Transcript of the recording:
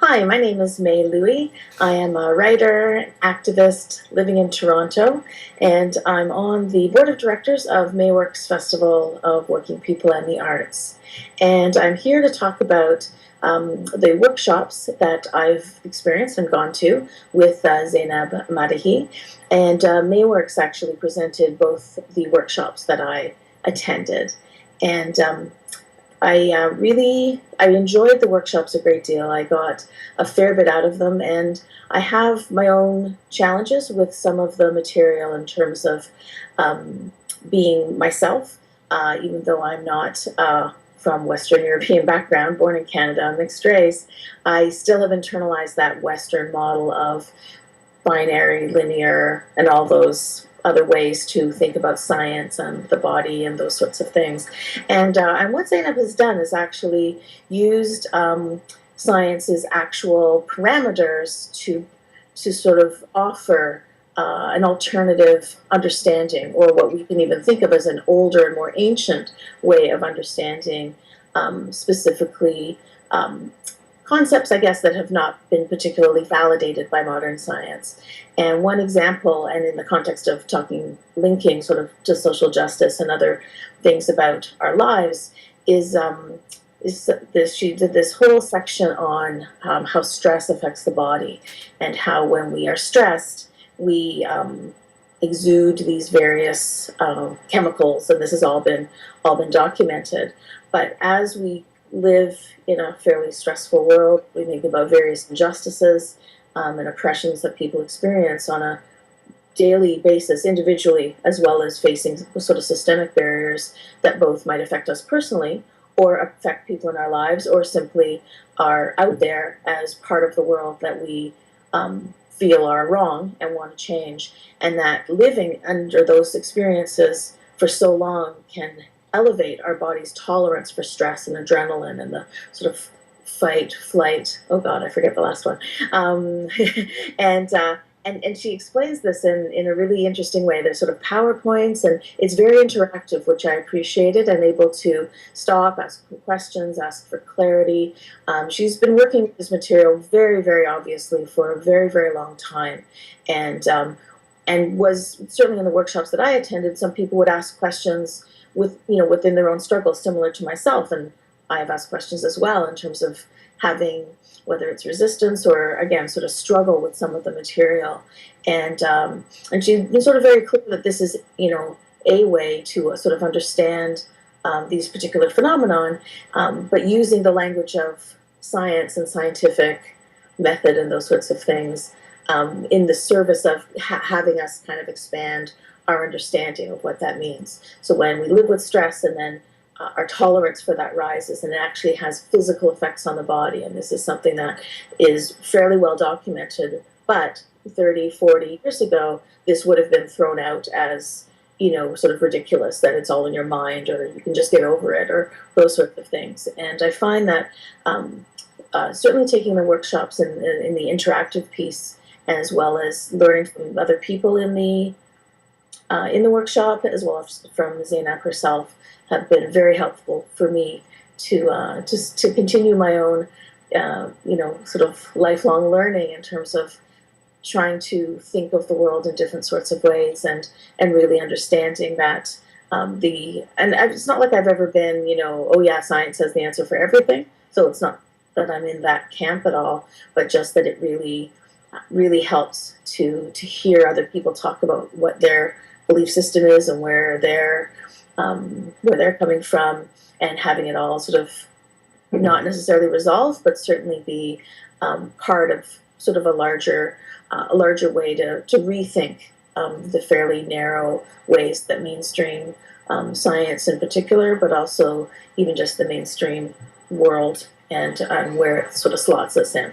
Hi, my name is May Louie. I am a writer, activist living in Toronto, and I'm on the board of directors of Mayworks Festival of Working People and the Arts. And I'm here to talk about the workshops that I've experienced and gone to with Zainab Amaday. And Mayworks actually presented both the workshops that I attended. And I enjoyed the workshops a great deal. I got a fair bit out of them, and I have my own challenges with some of the material in terms of being myself, even though I'm not from Western European background, born in Canada, mixed race. I still have internalized that Western model of binary, linear, and all those other ways to think about science and the body and those sorts of things. And what Zainab has done is actually used science's actual parameters to sort of offer an alternative understanding, or what we can even think of as an older and more ancient way of understanding specifically concepts, I guess, that have not been particularly validated by modern science. And one example, and in the context of linking sort of to social justice and other things about our lives, is this. She did this whole section on how stress affects the body, and how when we are stressed, we exude these various chemicals, and this has all been documented. But as we live in a fairly stressful world, we think about various injustices and oppressions that people experience on a daily basis, individually, as well as facing sort of systemic barriers that both might affect us personally or affect people in our lives, or simply are out there as part of the world that we feel are wrong and want to change. And that living under those experiences for so long can elevate our body's tolerance for stress and adrenaline and the sort of fight, flight. Oh God, I forget the last one. And she explains this in a really interesting way. There's sort of PowerPoints, and it's very interactive, which I appreciated, and able to stop, ask questions, ask for clarity. She's been working with this material very, very obviously for a very, very long time, and was certainly in the workshops that I attended. Some people would ask questions within their own struggles, similar to myself, and I have asked questions as well in terms of having, whether it's resistance or, again, sort of struggle with some of the material. And she's been sort of very clear that this is, a way to sort of understand these particular phenomenon, but using the language of science and scientific method and those sorts of things in the service of having us kind of expand our understanding of what that means. So when we live with stress, and then our tolerance for that rises, and it actually has physical effects on the body. And this is something that is fairly well documented, but 30, 40 years ago, this would have been thrown out as, sort of ridiculous, that it's all in your mind, or you can just get over it, or those sorts of things. And I find that certainly taking the workshops in the interactive piece, as well as learning from other people in the workshop, as well as from Zainab herself, have been very helpful for me to continue my own, sort of lifelong learning in terms of trying to think of the world in different sorts of ways, and really understanding that it's not like I've ever been, oh yeah, science has the answer for everything. So it's not that I'm in that camp at all, but just that it really helps to hear other people talk about what their belief system is and where they're coming from, and having it all sort of not necessarily resolved, but certainly be part of sort of a larger way to rethink the fairly narrow ways that mainstream science in particular, but also even just the mainstream world, and where it sort of slots us in.